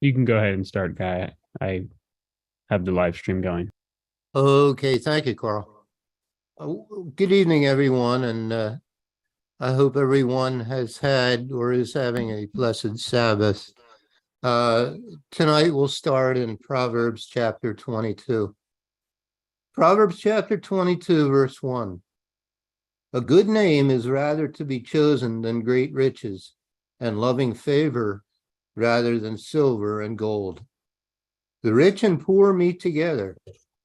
You can go ahead and start, Guy. I have the live stream going. Okay, thank you, Carl. Good evening, everyone, and I hope everyone has had or is having a blessed Sabbath. Uh, Tonight we'll start in Proverbs chapter 22. Proverbs chapter 22, verse 1. A good name is rather to be chosen than great riches, and loving favor rather than silver and gold. The rich and poor meet together.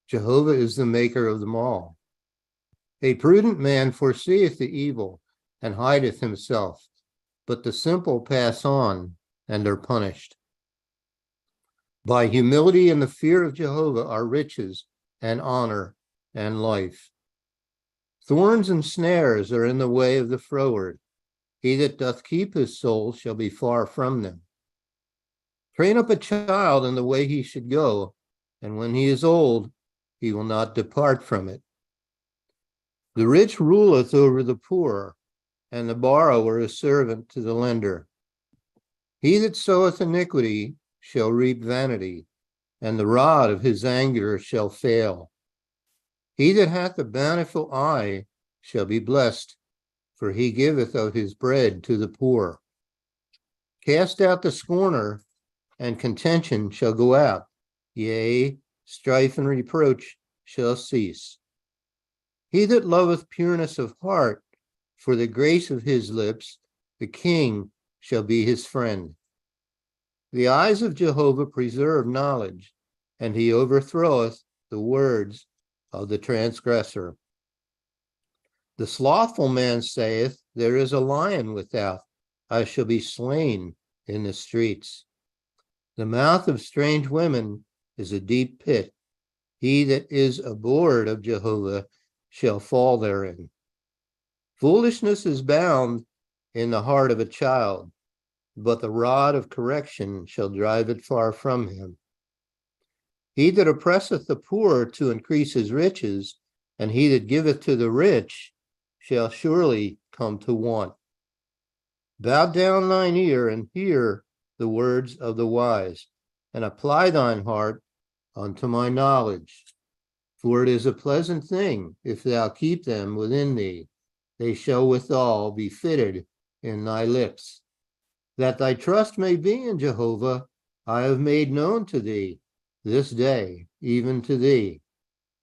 Jehovah is the maker of them all. A prudent man foreseeth the evil and hideth himself, but the simple pass on and are punished. By humility and the fear of Jehovah are riches and honor and life. Thorns and snares are in the way of the froward. He that doth keep his soul shall be far from them. Train up a child in the way he should go, and when he is old, he will not depart from it. The rich ruleth over the poor, and the borrower is servant to the lender. He that soweth iniquity shall reap vanity, and the rod of his anger shall fail. He that hath a bountiful eye shall be blessed, for he giveth of his bread to the poor. Cast out the scorner, and contention shall go out. Yea, strife and reproach shall cease. He that loveth pureness of heart, for the grace of his lips, the king shall be his friend. The eyes of Jehovah preserve knowledge, and he overthroweth the words of the transgressor. The slothful man saith, there is a lion without, I shall be slain in the streets. The mouth of strange women is a deep pit. He that is abhorred of Jehovah shall fall therein. Foolishness is bound in the heart of a child, but the rod of correction shall drive it far from him. He that oppresseth the poor to increase his riches, and he that giveth to the rich shall surely come to want. Bow down thine ear and hear the words of the wise, and apply thine heart unto my knowledge. For it is a pleasant thing if thou keep them within thee. They shall withal be fitted in thy lips. That thy trust may be in Jehovah, I have made known to thee this day, even to thee.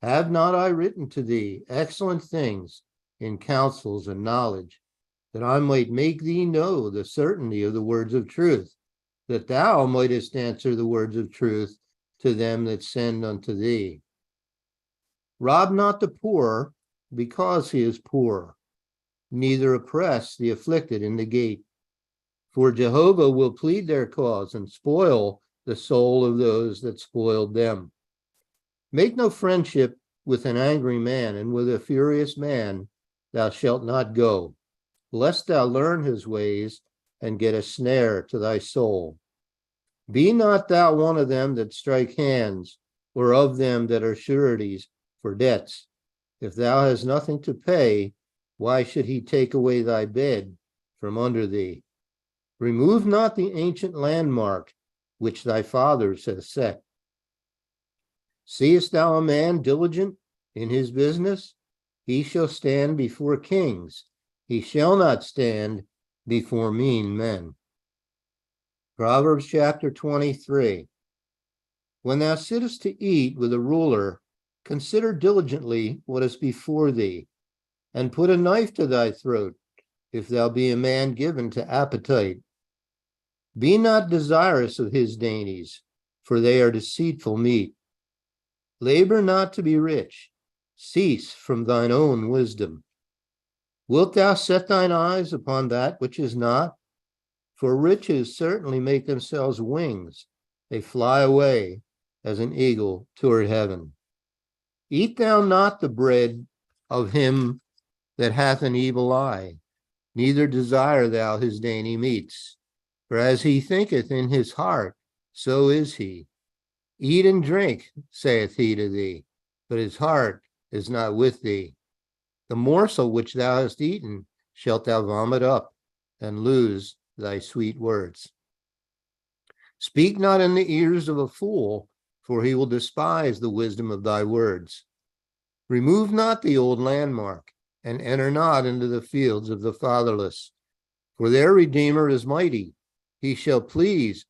Have not I written to thee excellent things in counsels and knowledge, that I might make thee know the certainty of the words of truth, that thou mightest answer the words of truth to them that send unto thee. Rob not the poor because he is poor, neither oppress the afflicted in the gate. For Jehovah will plead their cause and spoil the soul of those that spoiled them. Make no friendship with an angry man, and with a furious man thou shalt not go, lest thou learn his ways and get a snare to thy soul. Be not thou one of them that strike hands, or of them that are sureties for debts. If thou hast nothing to pay, why should he take away thy bed from under thee? Remove not the ancient landmark which thy fathers have set. Seest thou a man diligent in his business? He shall stand before kings. He shall not stand before mean men. Proverbs chapter 23. When thou sittest to eat with a ruler, consider diligently what is before thee, and put a knife to thy throat, if thou be a man given to appetite. Be not desirous of his dainties, for they are deceitful meat. Labor not to be rich. Cease from thine own wisdom. Wilt thou set thine eyes upon that which is not? For riches certainly make themselves wings. They fly away as an eagle toward heaven. Eat thou not the bread of him that hath an evil eye, neither desire thou his dainty meats. For as he thinketh in his heart, so is he. Eat and drink, saith he to thee, but his heart is not with thee. The morsel which thou hast eaten shalt thou vomit up, and lose thy sweet words. Speak not in the ears of a fool, for he will despise the wisdom of thy words. Remove not the old landmark, and enter not into the fields of the fatherless. For their Redeemer is mighty. He shall plead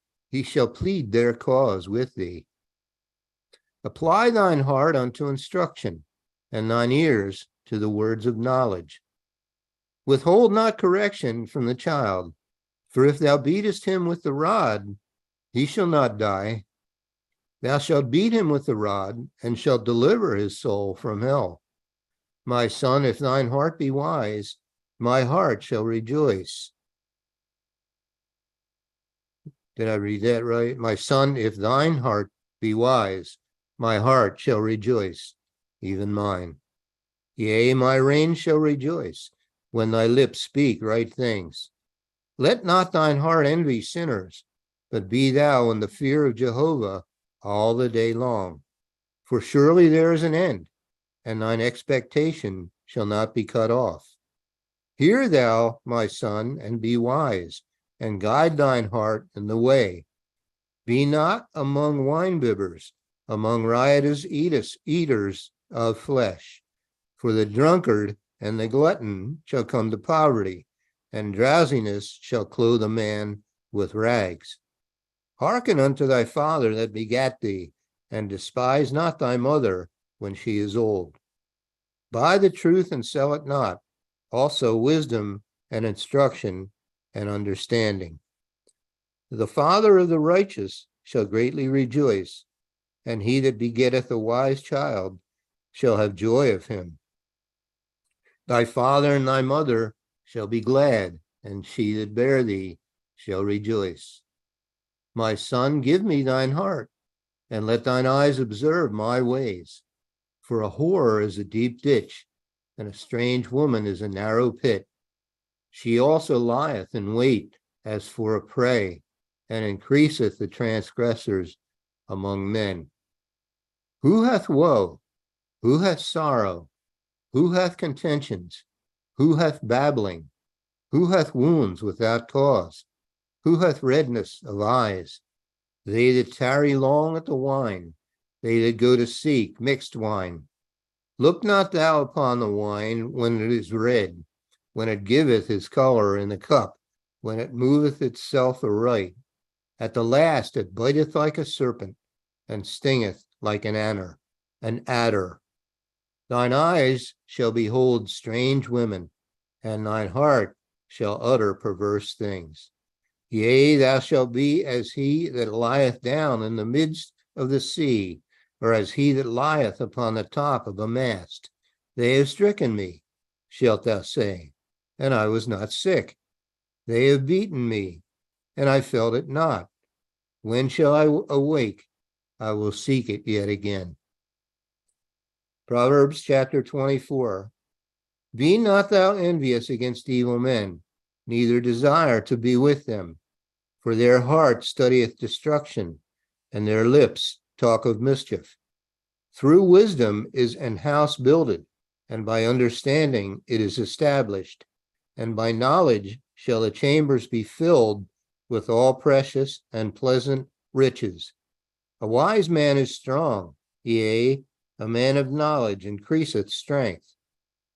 their cause with thee. Apply thine heart unto instruction, and thine ears to the words of knowledge. Withhold not correction from the child, for if thou beatest him with the rod, he shall not die. Thou shalt beat him with the rod, and shalt deliver his soul from hell. My son, if thine heart be wise, my heart shall rejoice. Did I read that right? My son, if thine heart be wise, my heart shall rejoice, even mine. Yea, my reign shall rejoice when thy lips speak right things. Let not thine heart envy sinners, but be thou in the fear of Jehovah all the day long. For surely there is an end, and thine expectation shall not be cut off. Hear thou, my son, and be wise, and guide thine heart in the way. Be not among winebibbers, among riotous eaters of flesh. For the drunkard and the glutton shall come to poverty, and drowsiness shall clothe a man with rags. Hearken unto thy father that begat thee, and despise not thy mother when she is old. Buy the truth and sell it not, also wisdom and instruction and understanding. The father of the righteous shall greatly rejoice, and he that begetteth a wise child shall have joy of him. Thy father and thy mother shall be glad, and she that bare thee shall rejoice. My son, give me thine heart, and let thine eyes observe my ways. For a whore is a deep ditch, and a strange woman is a narrow pit. She also lieth in wait as for a prey, and increaseth the transgressors among men. Who hath woe? Who hath sorrow? Who hath contentions? Who hath babbling? Who hath wounds without cause? Who hath redness of eyes? They that tarry long at the wine, they that go to seek mixed wine. Look not thou upon the wine when it is red, when it giveth his color in the cup, when it moveth itself aright. At the last it biteth like a serpent, and stingeth like an adder. Thine eyes shall behold strange women, and thine heart shall utter perverse things. Yea, thou shalt be as he that lieth down in the midst of the sea, or as he that lieth upon the top of a mast. They have stricken me, shalt thou say, and I was not sick. They have beaten me, and I felt it not. When shall I awake? I will seek it yet again. Proverbs chapter 24. Be not thou envious against evil men, neither desire to be with them. For their heart studieth destruction, and their lips talk of mischief. Through wisdom is an house builded, and by understanding it is established. And by knowledge shall the chambers be filled with all precious and pleasant riches. A wise man is strong, yea, a man of knowledge increaseth strength.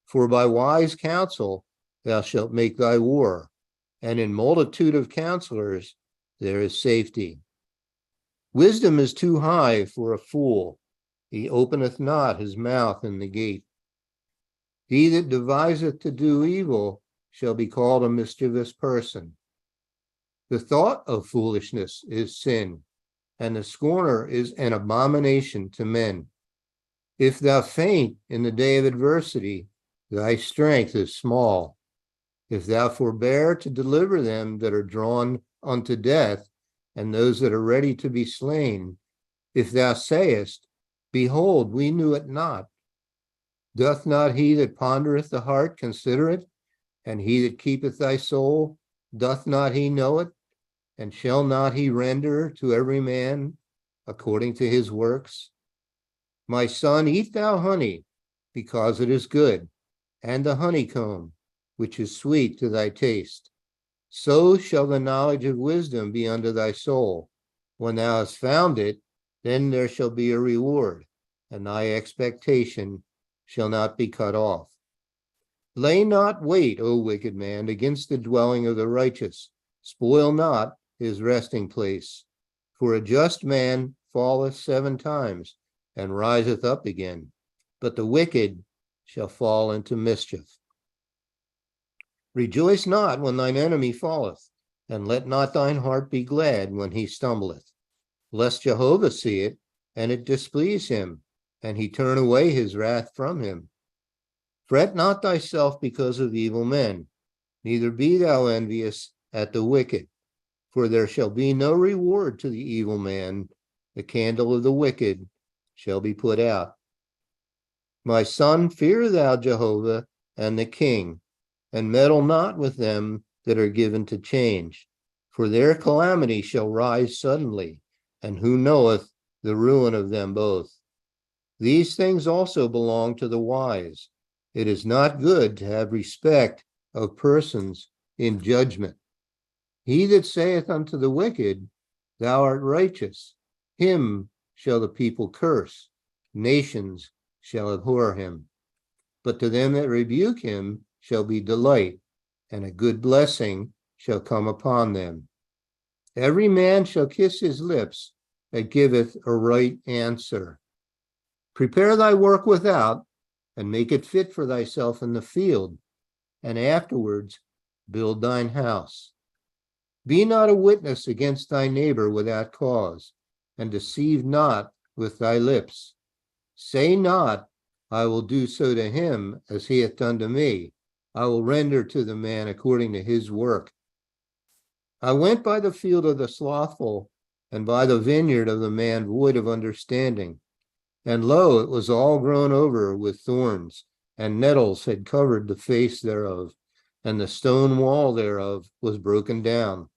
For by wise counsel thou shalt make thy war, and in multitude of counselors there is safety. Wisdom is too high for a fool. He openeth not his mouth in the gate. He that deviseth to do evil shall be called a mischievous person. The thought of foolishness is sin, and the scorner is an abomination to men. If thou faint in the day of adversity, thy strength is small. If thou forbear to deliver them that are drawn unto death, and those that are ready to be slain, if thou sayest, behold, we knew it not. Doth not he that pondereth the heart consider it? And he that keepeth thy soul, doth not he know it? And shall not he render to every man according to his works? My son, eat thou honey, because it is good, and the honeycomb, which is sweet to thy taste. So shall the knowledge of wisdom be unto thy soul. When thou hast found it, then there shall be a reward, and thy expectation shall not be cut off. Lay not wait, O wicked man, against the dwelling of the righteous. Spoil not his resting place. For a just man falleth 7 times, and riseth up again, but the wicked shall fall into mischief. Rejoice not when thine enemy falleth, and let not thine heart be glad when he stumbleth, lest Jehovah see it, and it displease him, and he turn away his wrath from him. Fret not thyself because of evil men, neither be thou envious at the wicked, for there shall be no reward to the evil man. The candle of the wicked shall be put out. My son, fear thou Jehovah and the king, and meddle not with them that are given to change, for their calamity shall rise suddenly, and who knoweth the ruin of them both? These things also belong to the wise. It is not good to have respect of persons in judgment. He that saith unto the wicked, Thou art righteous, him shall the people curse, nations shall abhor him. But to them that rebuke him shall be delight, and a good blessing shall come upon them. Every man shall kiss his lips that giveth a right answer. Prepare thy work without, and make it fit for thyself in the field, and afterwards build thine house. Be not a witness against thy neighbor without cause, and deceive not with thy lips. Say not, I will do so to him as he hath done to me. I will render to the man according to his work. I went by the field of the slothful, and by the vineyard of the man void of understanding. And lo, it was all grown over with thorns, and nettles had covered the face thereof, and the stone wall thereof was broken down.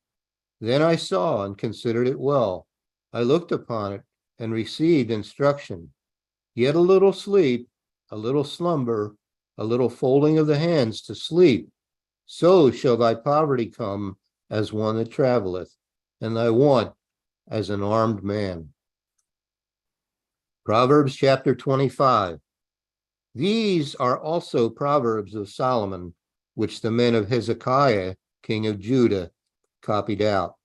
Then I saw and considered it well. I looked upon it and received instruction. Yet a little sleep, a little slumber, a little folding of the hands to sleep. So shall thy poverty come as one that traveleth, and thy want as an armed man. Proverbs chapter 25. These are also Proverbs of Solomon, which the men of Hezekiah, king of Judah, copied out.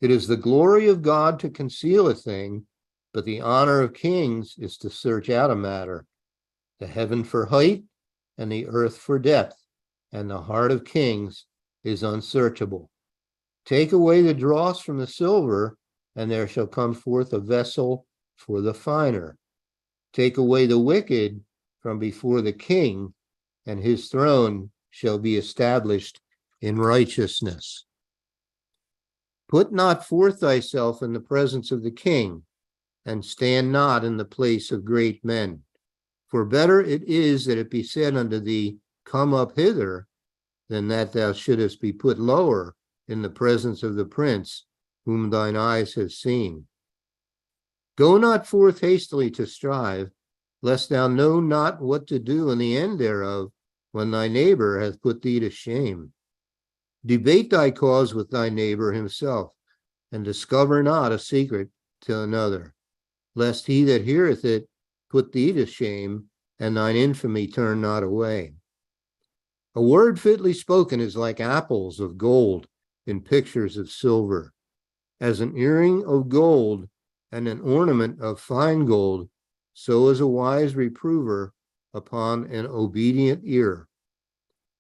It is the glory of God to conceal a thing, but the honor of kings is to search out a matter. The heaven for height, and the earth for depth, and the heart of kings is unsearchable. Take away the dross from the silver, and there shall come forth a vessel for the finer. Take away the wicked from before the king, and his throne shall be established in righteousness. Put not forth thyself in the presence of the king, and stand not in the place of great men. For better it is that it be said unto thee, Come up hither, than that thou shouldest be put lower in the presence of the prince, whom thine eyes have seen. Go not forth hastily to strive, lest thou know not what to do in the end thereof, when thy neighbor hath put thee to shame. Debate thy cause with thy neighbor himself, and discover not a secret to another, lest he that heareth it put thee to shame, and thine infamy turn not away. A word fitly spoken is like apples of gold in pictures of silver. As an earring of gold and an ornament of fine gold, so is a wise reprover upon an obedient ear.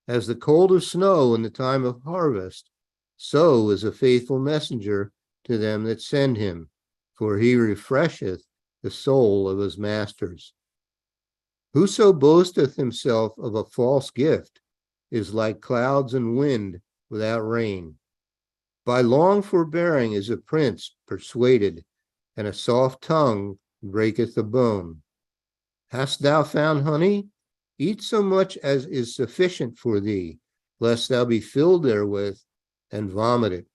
As the cold of snow in the time of harvest, so is a faithful messenger to them that send him, for he refresheth the soul of his masters. Whoso boasteth himself of a false gift is like clouds and wind without rain. By long forbearing is a prince persuaded, and a soft tongue breaketh the bone. Hast thou found honey? Eat so much as is sufficient for thee, lest thou be filled therewith and vomit it.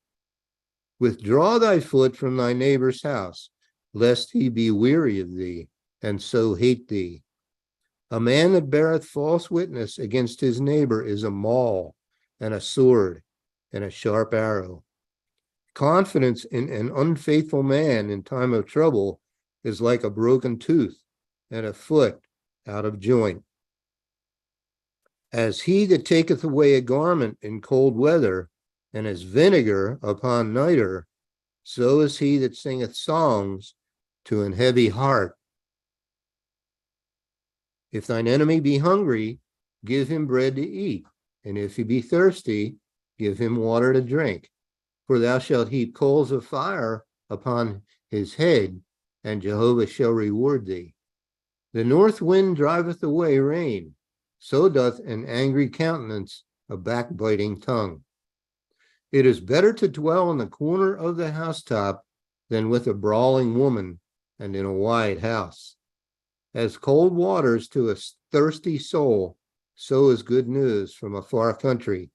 Withdraw thy foot from thy neighbor's house, lest he be weary of thee, and so hate thee. A man that beareth false witness against his neighbor is a maul, and a sword, and a sharp arrow. Confidence in an unfaithful man in time of trouble is like a broken tooth and a foot out of joint. As he that taketh away a garment in cold weather, and as vinegar upon nitre, so is he that singeth songs to an heavy heart. If thine enemy be hungry, give him bread to eat, and if he be thirsty, give him water to drink. For thou shalt heap coals of fire upon his head, and Jehovah shall reward thee. The north wind driveth away rain, so doth an angry countenance a backbiting tongue. It is better to dwell in the corner of the housetop than with a brawling woman and in a wide house. As cold waters to a thirsty soul, so is good news from a far country.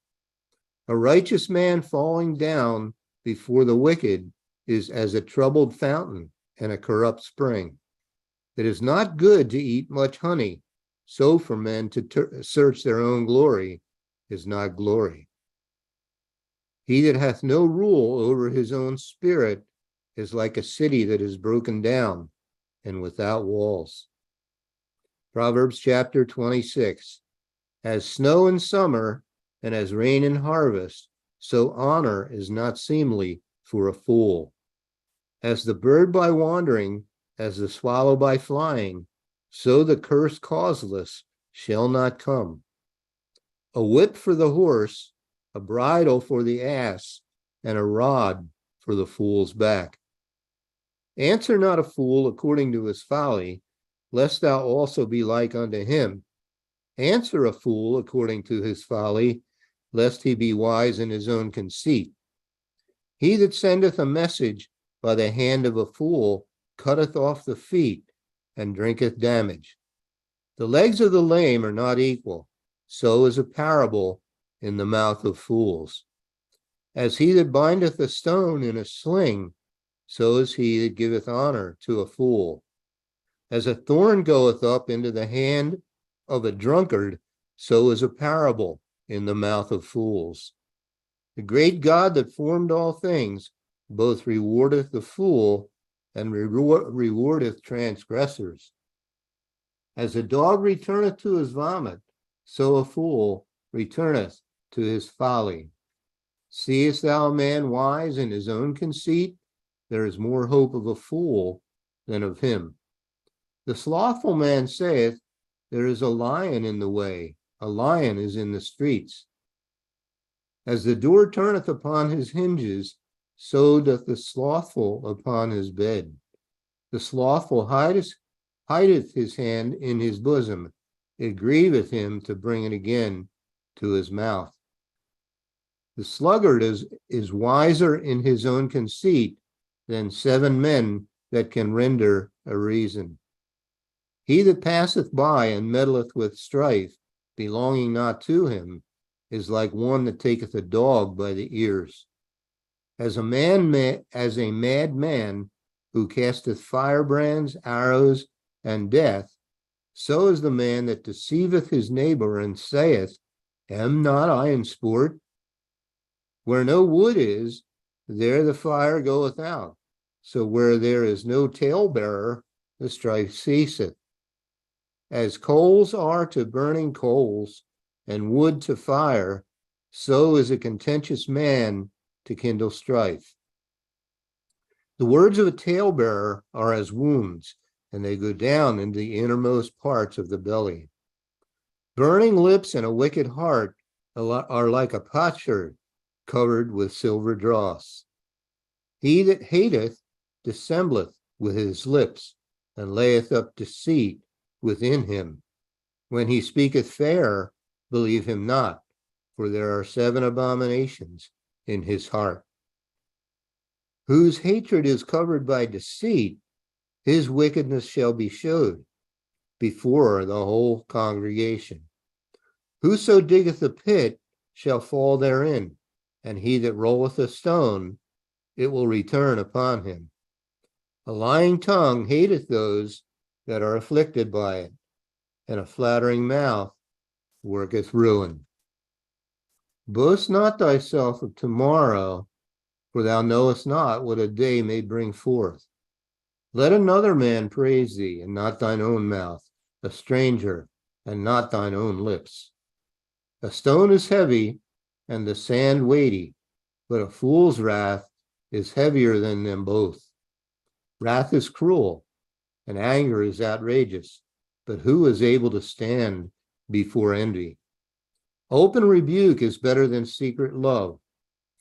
A righteous man falling down before the wicked is as a troubled fountain and a corrupt spring. It is not good to eat much honey, so for men to search their own glory is not glory. He that hath no rule over his own spirit is like a city that is broken down and without walls. Proverbs chapter 26. As snow in summer and as rain in harvest, so honor is not seemly for a fool. As the bird by wandering, as the swallow by flying, so the curse causeless shall not come. A whip for the horse, a bridle for the ass, and a rod for the fool's back. Answer not a fool according to his folly, lest thou also be like unto him. Answer a fool according to his folly, lest he be wise in his own conceit. He that sendeth a message by the hand of a fool cutteth off the feet and drinketh damage. The legs of the lame are not equal, so is a parable in the mouth of fools. As he that bindeth a stone in a sling, so is he that giveth honor to a fool. As a thorn goeth up into the hand of a drunkard, so is a parable in the mouth of fools. The great God that formed all things both rewardeth the fool and rewardeth transgressors. As a dog returneth to his vomit, so a fool returneth to his folly. Seest thou a man wise in his own conceit? There is more hope of a fool than of him. The slothful man saith, there is a lion in the way, a lion is in the streets. As the door turneth upon his hinges, so doth the slothful upon his bed. The slothful hideth his hand in his bosom. It grieveth him to bring it again to his mouth. The sluggard is wiser in his own conceit than 7 men that can render a reason. He that passeth by and meddleth with strife, belonging not to him, is like one that taketh a dog by the ears. As a mad man who casteth firebrands, arrows, and death, so is the man that deceiveth his neighbor and saith, am not I in sport? Where no wood is, there the fire goeth out. So where there is no talebearer, the strife ceaseth. As coals are to burning coals, and wood to fire, so is a contentious man to kindle strife. The words of a talebearer are as wounds, and they go down into the innermost parts of the belly. Burning lips and a wicked heart are like a potsherd covered with silver dross. He that hateth dissembleth with his lips, and layeth up deceit within him. When he speaketh fair, believe him not, for there are 7 abominations in his heart. Whose hatred is covered by deceit, his wickedness shall be showed before the whole congregation. Whoso diggeth a pit shall fall therein, and he that rolleth a stone, it will return upon him. A lying tongue hateth those that are afflicted by it, and a flattering mouth worketh ruin. Boast not thyself of tomorrow, for thou knowest not what a day may bring forth. Let another man praise thee, and not thine own mouth, a stranger, and not thine own lips. A stone is heavy, and the sand weighty, but a fool's wrath is heavier than them both. Wrath is cruel, and anger is outrageous, but who is able to stand before envy? Open rebuke is better than secret love.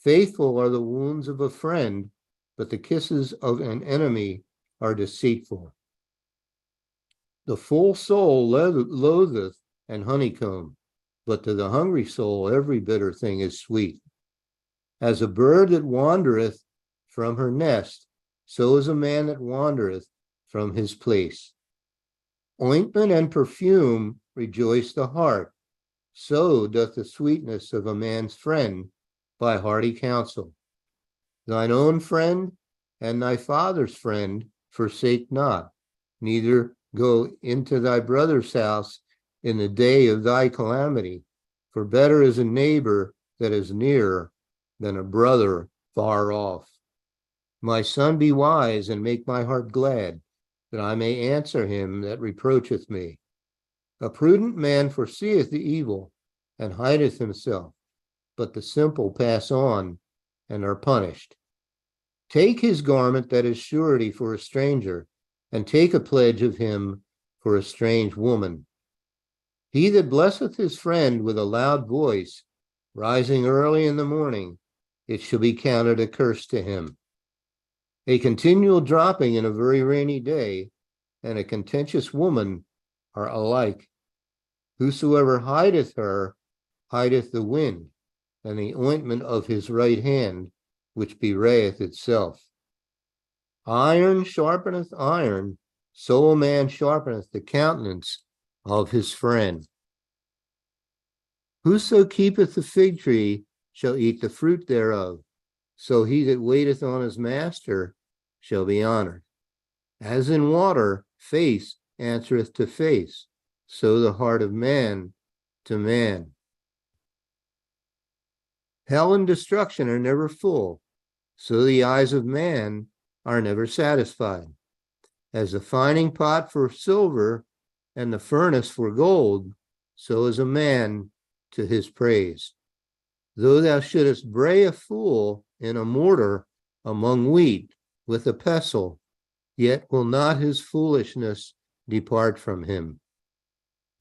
Faithful are the wounds of a friend, but the kisses of an enemy are deceitful. The full soul loatheth an honeycomb, but to the hungry soul every bitter thing is sweet. As a bird that wandereth from her nest, so is a man that wandereth from his place. Ointment and perfume rejoice the heart, so doth the sweetness of a man's friend by hearty counsel. Thine own friend and thy father's friend forsake not, neither go into thy brother's house in the day of thy calamity, for better is a neighbor that is near than a brother far off. My son, be wise and make my heart glad, that I may answer him that reproacheth me. A prudent man foreseeth the evil and hideth himself, but the simple pass on and are punished. Take his garment that is surety for a stranger, and take a pledge of him for a strange woman. He that blesseth his friend with a loud voice, rising early in the morning, it shall be counted a curse to him. A continual dropping in a very rainy day, and a contentious woman are alike. Whosoever hideth her, hideth the wind, and the ointment of his right hand, which bewrayeth itself. Iron sharpeneth iron, so a man sharpeneth the countenance of his friend. Whoso keepeth the fig tree shall eat the fruit thereof, so he that waiteth on his master shall be honored. As in water, face answereth to face, so the heart of man to man. Hell and destruction are never full, so the eyes of man are never satisfied. As the fining pot for silver and the furnace for gold, so is a man to his praise. Though thou shouldest bray a fool in a mortar among wheat with a pestle, yet will not his foolishness depart from him.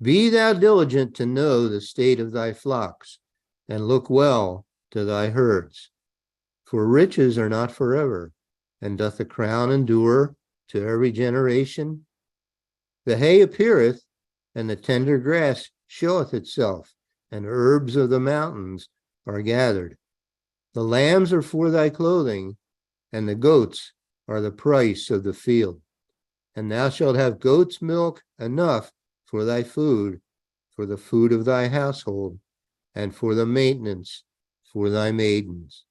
Be thou diligent to know the state of thy flocks, and look well to thy herds. For riches are not forever, and doth the crown endure to every generation? The hay appeareth, and the tender grass showeth itself, and herbs of the mountains are gathered. The lambs are for thy clothing, and the goats are the price of the field. And thou shalt have goat's milk enough for thy food, for the food of thy household, and for the maintenance for thy maidens.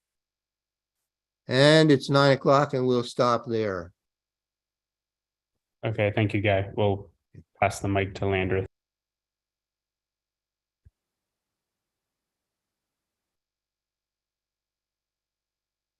And it's 9 o'clock, and we'll stop there. Okay, thank you, Guy. We'll pass the mic to Landreth.